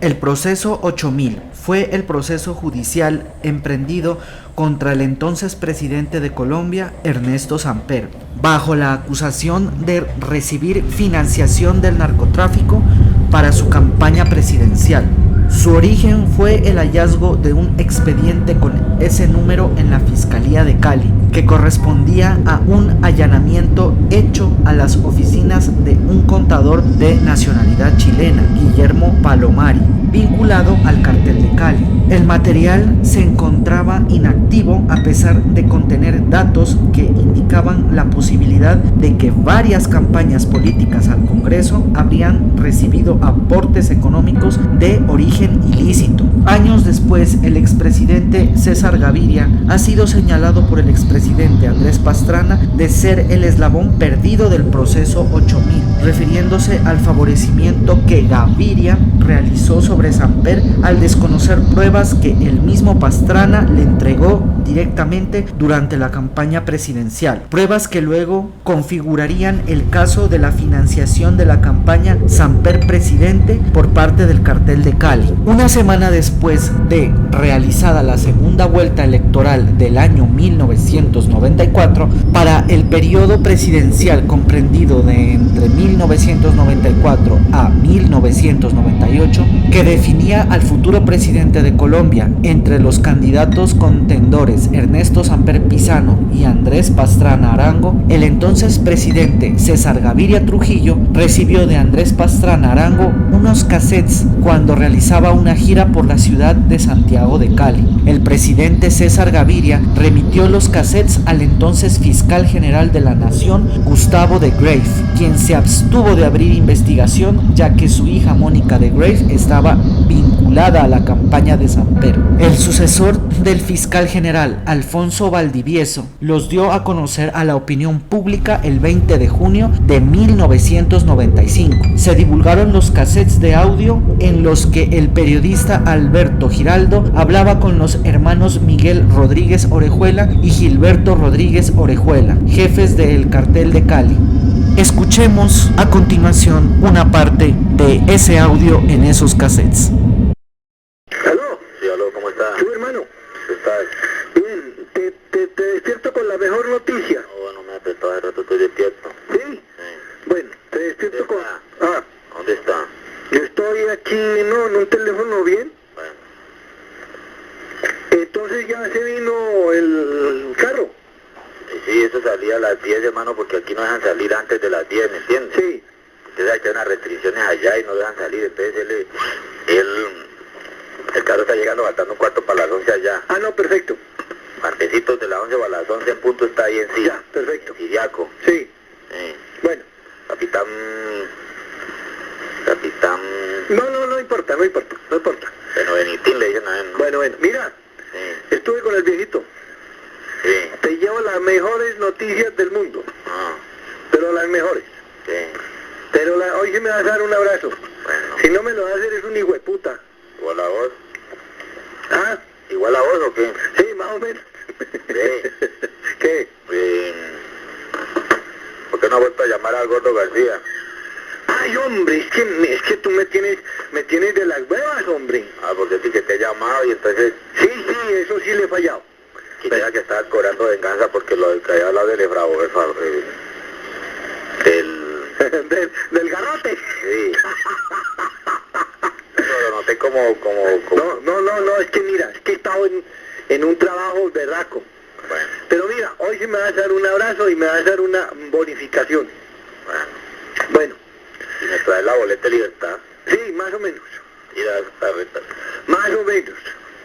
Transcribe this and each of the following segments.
El proceso 8000 fue el proceso judicial emprendido contra el entonces presidente de Colombia, Ernesto Samper, bajo la acusación de recibir financiación del narcotráfico para su campaña presidencial. Su origen fue el hallazgo de un expediente con ese número en la Fiscalía de Cali, que correspondía a un allanamiento hecho a las oficinas de un contador de nacionalidad chilena, Guillermo Palomari, vinculado al cartel de Cali. El material se encontraba inactivo a pesar de contener datos que indicaban la posibilidad de que varias campañas políticas al Congreso habrían recibido aportes económicos de origen ilícito. Años después, el expresidente César Gaviria ha sido señalado por el expresidente Andrés Pastrana de ser el eslabón perdido del proceso 8000, refiriéndose al favorecimiento que Gaviria realizó sobre Samper al desconocer pruebas que el mismo Pastrana le entregó directamente durante la campaña presidencial, pruebas que luego configurarían el caso de la financiación de la campaña Samper presidente por parte del cartel de Cali. Una semana después de realizada la segunda vuelta electoral del año 1994, para el periodo presidencial comprendido de entre 1994 a 1998, que definía al futuro presidente de Colombia entre los candidatos contendores Ernesto Samper Pizano y Andrés Pastrana Arango, el entonces presidente César Gaviria Trujillo recibió de Andrés Pastrana Arango unos cassettes cuando realizaba una gira por la ciudad de Santiago de Cali. El presidente César Gaviria remitió los cassettes al entonces fiscal general de la Nación, Gustavo de Grave, quien se abstuvo de abrir investigación ya que su hija Mónica de Grave estaba vinculada a la campaña de Samper. El sucesor del fiscal general, Alfonso Valdivieso, los dio a conocer a la opinión pública el 20 de junio de 1995. Se divulgaron los cassettes de audio en los que el periodista Alberto Giraldo hablaba con los hermanos Miguel Rodríguez Orejuela y Gilberto Rodríguez Orejuela, jefes del cartel de Cali. Escuchemos a continuación una parte de ese audio en esos cassettes. ¿Aló? Sí, aló, ¿cómo está? ¿Tú, hermano? ¿Qué tal? Bien, te despierto con la mejor noticia. No, bueno, me ha apretado, hace rato estoy despierto. ¿Sí? Sí. Bueno, te despierto ¿Dónde con... está? Ah, ¿Dónde está? yo estoy aquí, no, en un teléfono bien. Bueno, Entonces ya se vino el carro. sí, eso salía a las 10, hermano, porque aquí no dejan salir antes de las 10, ¿me entiendes? Sí. Entonces hay que unas restricciones allá y no dejan salir, entonces el carro está llegando faltando un cuarto para las 11 allá. Ah, no, perfecto. Antecitos de las 11 o a las 11 en punto está ahí en sí. Ya, perfecto. Siriaco. Sí. Sí. Bueno. Capitán... No importa. Bueno, Benitín le dicen a él, ¿no? Bueno, mira, Sí, estuve con el viejito. sí. Te llevo las mejores noticias del mundo, Ah, pero las mejores. sí. Pero hoy sí me vas a dar un abrazo. Bueno. Si no me lo vas a hacer es un hijueputa. ¿Igual a vos? ¿Ah? ¿Igual a vos o qué? Sí, más o menos. Sí. ¿Qué? ¿Por qué no ha vuelto a llamar al Gordo García? Ay, hombre, es que tú me tienes de las huevas, hombre. Ah, porque sí que te he llamado y entonces Sí, eso sí le he fallado. quisiera que estabas cobrando venganza porque lo que había hablado del Efravo, del garrote. Sí. Eso lo noté como... No, es que mira, es que he estado en un trabajo berraco. Bueno, Pero mira, hoy sí me vas a dar un abrazo y me vas a dar una bonificación. Bueno, y me traes la boleta de libertad sí, más o menos. y la tarjeta. Más o menos.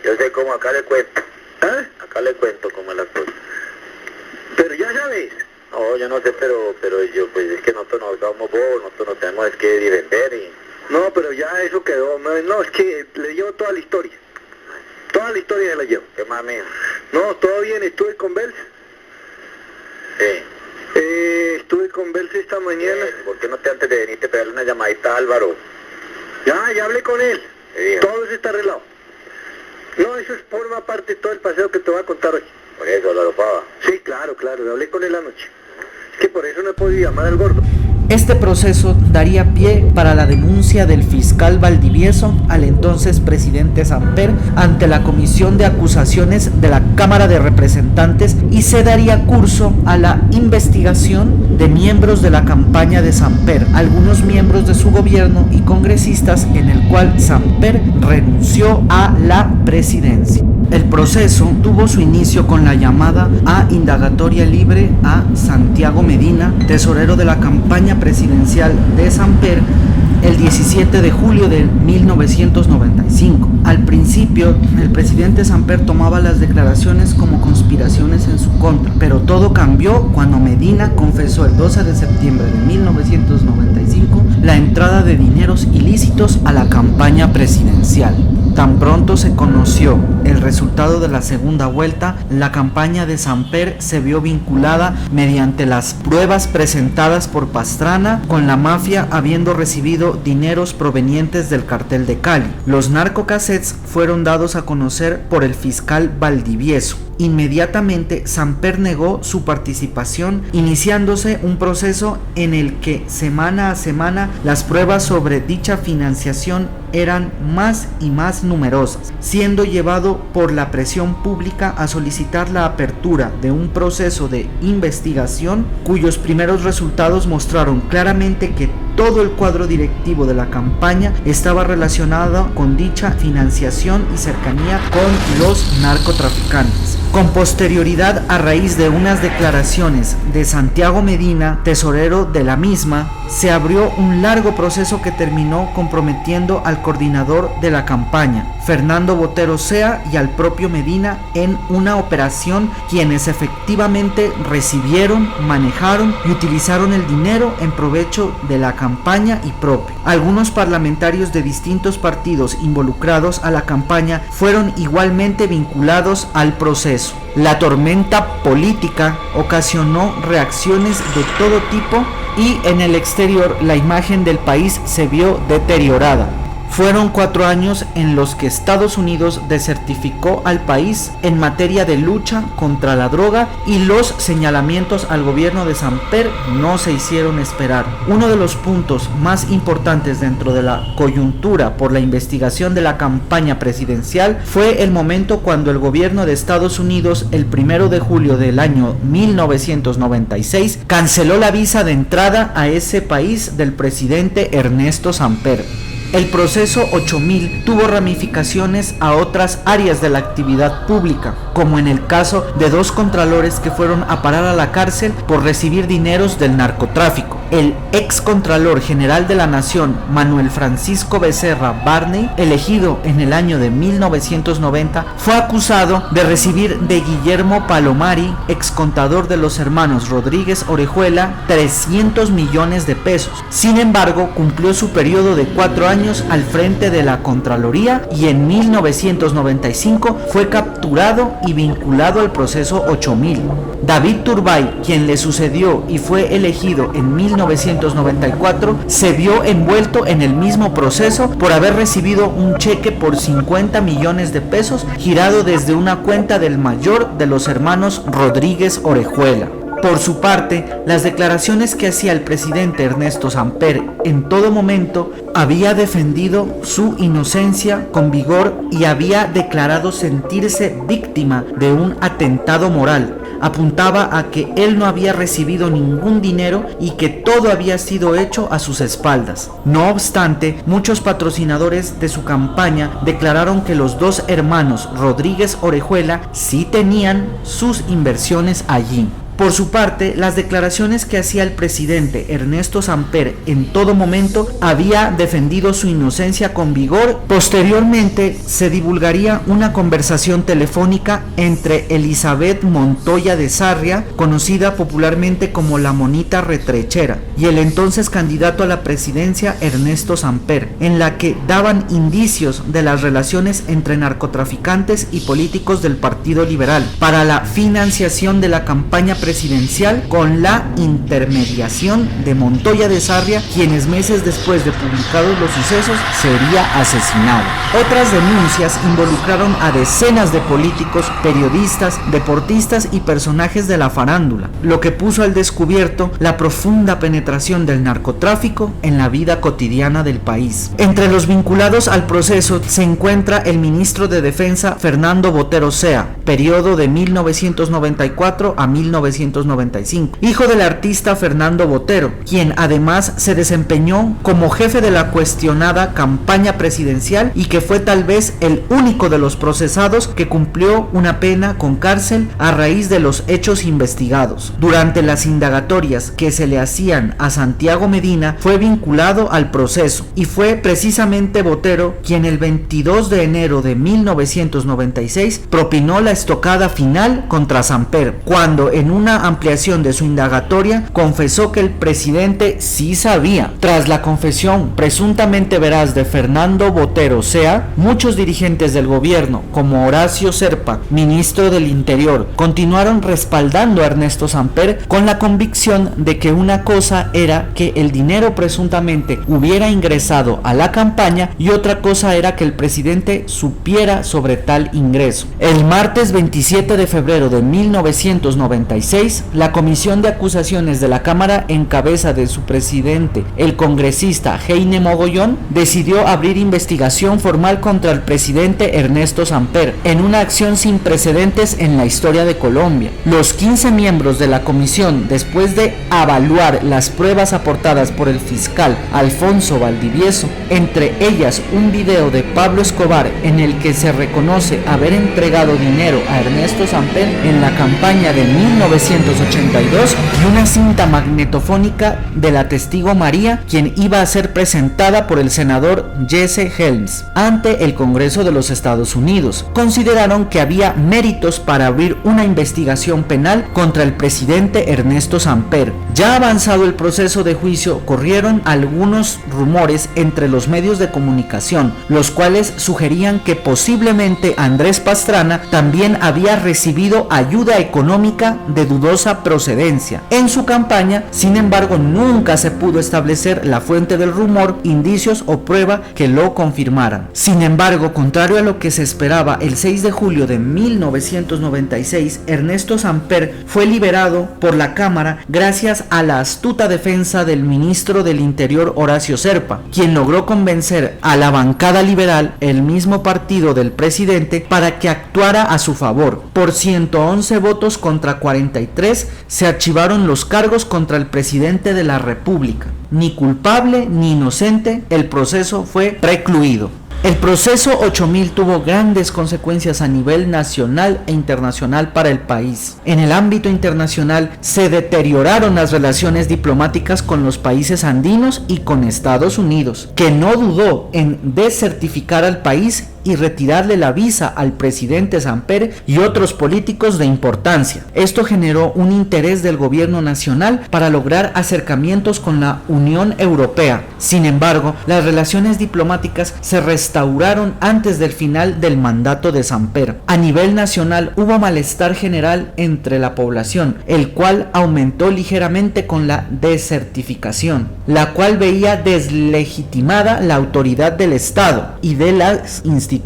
Yo sé cómo, acá le cuento. ¿Ah? Acá le cuento cómo es la cosa. Pero ya sabes. No, yo no sé, pero yo, pues es que nosotros nos somos bobos, nosotros nos tenemos que defender y... No, pero ya eso quedó. No, es que le llevo toda la historia. Toda la historia se la llevo. ¿Qué más, mijo? No, todo bien, estuve con Bels. Sí. Estuve con Bels esta mañana. ¿Por qué no te antes de venirte pegarle una llamadita a Álvaro? Ya hablé con él. ¿Qué dijo? Todo eso está arreglado. No, eso forma parte de todo el paseo que te voy a contar hoy. Por eso, Álvaro Pava. Sí, claro, hablé con él anoche. Es que por eso no he podido llamar al gordo. Este proceso daría pie para la denuncia del fiscal Valdivieso al entonces presidente Samper ante la Comisión de Acusaciones de la Cámara de Representantes y se daría curso a la investigación de miembros de la campaña de Samper, algunos miembros de su gobierno y congresistas, en el cual Samper renunció a la presidencia. El proceso tuvo su inicio con la llamada a indagatoria libre a Santiago Medina, tesorero de la campaña presidencial de Samper, el 17 de julio de 1995. Al principio, el presidente Samper tomaba las declaraciones como conspiraciones en su contra, pero todo cambió cuando Medina confesó el 12 de septiembre de 1995 la entrada de dineros ilícitos a la campaña presidencial. Tan pronto se conoció el resultado de la segunda vuelta, la campaña de Samper se vio vinculada mediante las pruebas presentadas por Pastrana con la mafia, habiendo recibido dineros provenientes del cartel de Cali. Los narcocassettes fueron dados a conocer por el fiscal Valdivieso. Inmediatamente Samper negó su participación, iniciándose un proceso en el que semana a semana las pruebas sobre dicha financiación eran más y más numerosas, siendo llevado por la presión pública a solicitar la apertura de un proceso de investigación cuyos primeros resultados mostraron claramente que todo el cuadro directivo de la campaña estaba relacionado con dicha financiación y cercanía con los narcotraficantes. Con posterioridad, a raíz de unas declaraciones de Santiago Medina, tesorero de la misma, se abrió un largo proceso que terminó comprometiendo al coordinador de la campaña, Fernando Botero Sea, y al propio Medina en una operación quienes efectivamente recibieron, manejaron y utilizaron el dinero en provecho de la campaña y propio. Algunos parlamentarios de distintos partidos involucrados a la campaña fueron igualmente vinculados al proceso. La tormenta política ocasionó reacciones de todo tipo y en el exterior la imagen del país se vio deteriorada. Fueron 4 años en los que Estados Unidos desertificó al país en materia de lucha contra la droga y los señalamientos al gobierno de Samper no se hicieron esperar. Uno de los puntos más importantes dentro de la coyuntura por la investigación de la campaña presidencial fue el momento cuando el gobierno de Estados Unidos, el 1 de julio del año 1996, canceló la visa de entrada a ese país del presidente Ernesto Samper. El proceso 8000 tuvo ramificaciones a otras áreas de la actividad pública, como en el caso de 2 contralores que fueron a parar a la cárcel por recibir dineros del narcotráfico. El ex contralor general de la Nación, Manuel Francisco Becerra Barney, elegido en el año de 1990, fue acusado de recibir de Guillermo Palomari, ex contador de los hermanos Rodríguez Orejuela, 300 millones de pesos. Sin embargo, cumplió su periodo de 4 años al frente de la Contraloría y en 1995 fue capturado y vinculado al proceso 8000. David Turbay, quien le sucedió y fue elegido en 1994, se vio envuelto en el mismo proceso por haber recibido un cheque por 50 millones de pesos girado desde una cuenta del mayor de los hermanos Rodríguez Orejuela. Por su parte, las declaraciones que hacía el presidente Ernesto Samper en todo momento había defendido su inocencia con vigor y había declarado sentirse víctima de un atentado moral. Apuntaba a que él no había recibido ningún dinero y que todo había sido hecho a sus espaldas. No obstante, muchos patrocinadores de su campaña declararon que los 2 hermanos Rodríguez Orejuela sí tenían sus inversiones allí. Por su parte, las declaraciones que hacía el presidente Ernesto Samper en todo momento había defendido su inocencia con vigor. Posteriormente se divulgaría una conversación telefónica entre Elizabeth Montoya de Sarria, conocida popularmente como la Monita Retrechera, y el entonces candidato a la presidencia Ernesto Samper, en la que daban indicios de las relaciones entre narcotraficantes y políticos del Partido Liberal para la financiación de la campaña presidencial presidencial con la intermediación de Montoya de Sarria, quienes meses después de publicados los sucesos sería asesinado. Otras denuncias involucraron a decenas de políticos, periodistas, deportistas y personajes de la farándula, lo que puso al descubierto la profunda penetración del narcotráfico en la vida cotidiana del país. Entre los vinculados al proceso se encuentra el ministro de Defensa Fernando Botero Sea, periodo de 1994 a 1995, hijo del artista Fernando Botero, quien además se desempeñó como jefe de la cuestionada campaña presidencial y que fue tal vez el único de los procesados que cumplió una pena con cárcel a raíz de los hechos investigados. Durante las indagatorias que se le hacían a Santiago Medina, fue vinculado al proceso y fue precisamente Botero quien el 22 de enero de 1996 propinó la estocada final contra Samper, cuando en una ampliación de su indagatoria confesó que el presidente sí sabía. Tras la confesión presuntamente veraz de Fernando Botero Sea, muchos dirigentes del gobierno, como Horacio Serpa, ministro del Interior, continuaron respaldando a Ernesto Samper con la convicción de que una cosa era que el dinero presuntamente hubiera ingresado a la campaña y otra cosa era que el presidente supiera sobre tal ingreso. El martes 27 de febrero de 1996, la Comisión de Acusaciones de la Cámara, en cabeza de su presidente, el congresista Heine Mogollón, decidió abrir investigación formal contra el presidente Ernesto Samper, en una acción sin precedentes en la historia de Colombia. Los 15 miembros de la comisión, después de evaluar las pruebas aportadas por el fiscal Alfonso Valdivieso, entre ellas un video de Pablo Escobar en el que se reconoce haber entregado dinero a Ernesto Samper en la campaña de 1982, y una cinta magnetofónica de la testigo María, quien iba a ser presentada por el senador Jesse Helms ante el Congreso de los Estados Unidos, consideraron que había méritos para abrir una investigación penal contra el presidente Ernesto Samper. Ya avanzado el proceso de juicio, corrieron algunos rumores entre los medios de comunicación, los cuales sugerían que posiblemente Andrés Pastrana también había recibido ayuda económica de dudosa procedencia en su campaña. Sin embargo, nunca se pudo establecer la fuente del rumor, indicios o prueba que lo confirmaran. Sin embargo, contrario a lo que se esperaba, el 6 de julio de 1996, Ernesto Samper fue liberado por la Cámara gracias a la astuta defensa del ministro del Interior Horacio Serpa, quien logró convencer a la bancada liberal, el mismo partido del presidente, para que actuara a su favor. Por 111 votos contra 43 se archivaron los cargos contra el presidente de la República. Ni culpable ni inocente, el proceso fue recluido. El proceso 8000 tuvo grandes consecuencias a nivel nacional e internacional para el país. En el ámbito internacional se deterioraron las relaciones diplomáticas con los países andinos y con Estados Unidos, que no dudó en desertificar al país y retirarle la visa al presidente Samper y otros políticos de importancia. Esto generó un interés del gobierno nacional para lograr acercamientos con la Unión Europea. Sin embargo, las relaciones diplomáticas se restauraron antes del final del mandato de Samper. A nivel nacional hubo malestar general entre la población, el cual aumentó ligeramente con la desertificación, la cual veía deslegitimada la autoridad del Estado y de las instituciones.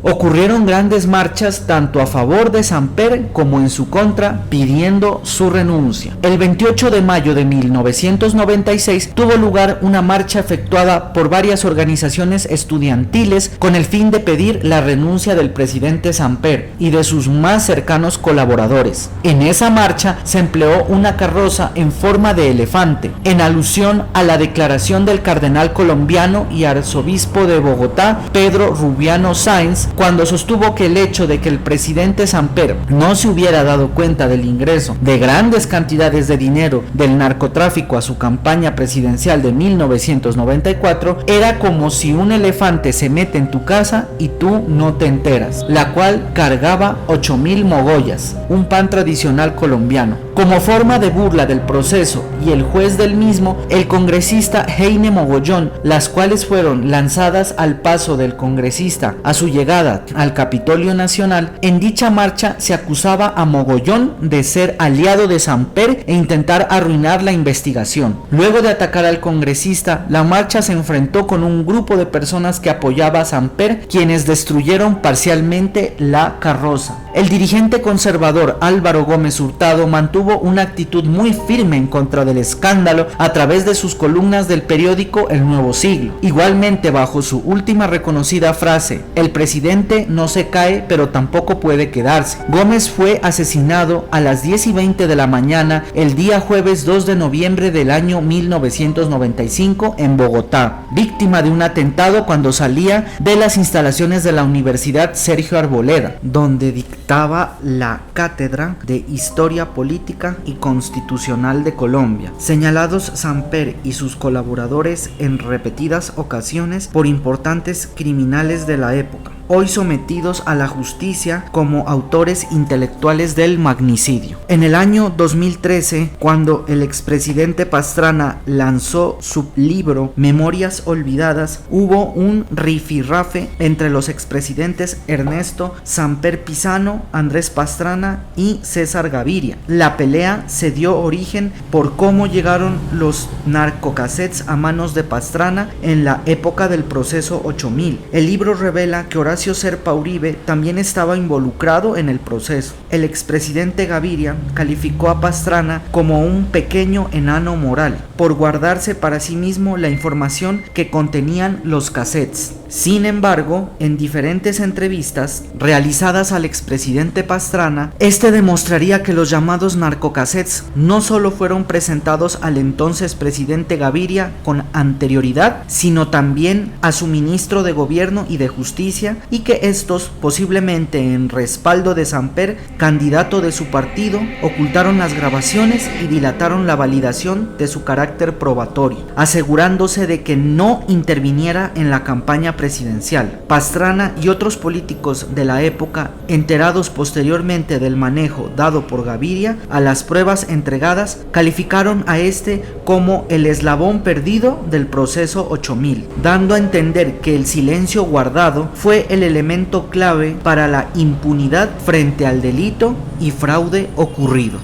Ocurrieron grandes marchas tanto a favor de Samper como en su contra, pidiendo su renuncia. El 28 de mayo de 1996 tuvo lugar una marcha efectuada por varias organizaciones estudiantiles con el fin de pedir la renuncia del presidente Samper y de sus más cercanos colaboradores. En esa marcha se empleó una carroza en forma de elefante, en alusión a la declaración del cardenal colombiano y arzobispo de Bogotá, Pedro Rubiano Sáenz, cuando sostuvo que el hecho de que el presidente Samper no se hubiera dado cuenta del ingreso de grandes cantidades de dinero del narcotráfico a su campaña presidencial de 1994 era como si un elefante se mete en tu casa y tú no te enteras, la cual cargaba 8000 mogollas, un pan tradicional colombiano. Como forma de burla del proceso y el juez del mismo, el congresista Heine Mogollón, las cuales fueron lanzadas al paso del congresista prevista a su llegada al Capitolio Nacional, en dicha marcha se acusaba a Mogollón de ser aliado de Samper e intentar arruinar la investigación. Luego de atacar al congresista, la marcha se enfrentó con un grupo de personas que apoyaba a Samper, quienes destruyeron parcialmente la carroza. El dirigente conservador Álvaro Gómez Hurtado mantuvo una actitud muy firme en contra del escándalo a través de sus columnas del periódico El Nuevo Siglo. Igualmente, bajo su última reconocida frase, el presidente no se cae pero tampoco puede quedarse, Gómez fue asesinado a las 10:20 de la mañana el día jueves 2 de noviembre del año 1995 en Bogotá, víctima de un atentado cuando salía de las instalaciones de la Universidad Sergio Arboleda, donde dictaba la cátedra de Historia Política y Constitucional de Colombia. Señalados Samper y sus colaboradores en repetidas ocasiones por importantes criminales de la época, hoy sometidos a la justicia como autores intelectuales del magnicidio. En el año 2013, cuando el expresidente Pastrana lanzó su libro Memorias Olvidadas, hubo un rifirrafe entre los expresidentes Ernesto Samper Pizano, Andrés Pastrana y César Gaviria. La pelea se dio origen por cómo llegaron los narcocassettes a manos de Pastrana en la época del proceso 8000. El libro revela que Horacio Serpa Uribe también estaba involucrado en el proceso. El expresidente Gaviria calificó a Pastrana como un pequeño enano moral por guardarse para sí mismo la información que contenían los cassettes. Sin embargo, en diferentes entrevistas realizadas al expresidente Pastrana, este demostraría que los llamados narcocassettes no solo fueron presentados al entonces presidente Gaviria con anterioridad, sino también a su ministro de Gobierno y de Justicia, y que estos, posiblemente en respaldo de Samper, candidato de su partido, ocultaron las grabaciones y dilataron la validación de su carácter probatorio, asegurándose de que no interviniera en la campaña presidencial. Pastrana y otros políticos de la época, enterados posteriormente del manejo dado por Gaviria a las pruebas entregadas, calificaron a este como el eslabón perdido del proceso 8000, dando a entender que el silencio guardado fue el elemento clave para la impunidad frente al delito y fraude ocurrido.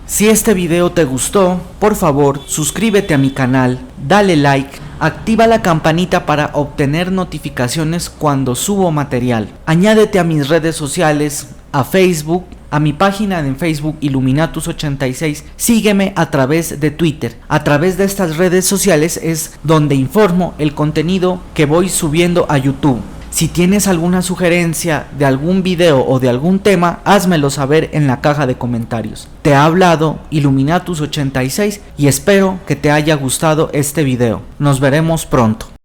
Si este video te gustó, por favor suscríbete a mi canal, dale like, activa la campanita para obtener notificaciones cuando subo material. Añádete a mis redes sociales, a Facebook, a mi página en Facebook Illuminatus86, sígueme a través de Twitter. A través de estas redes sociales es donde informo el contenido que voy subiendo a YouTube. Si tienes alguna sugerencia de algún video o de algún tema, házmelo saber en la caja de comentarios. Te ha hablado Illuminatus86 y espero que te haya gustado este video. Nos veremos pronto.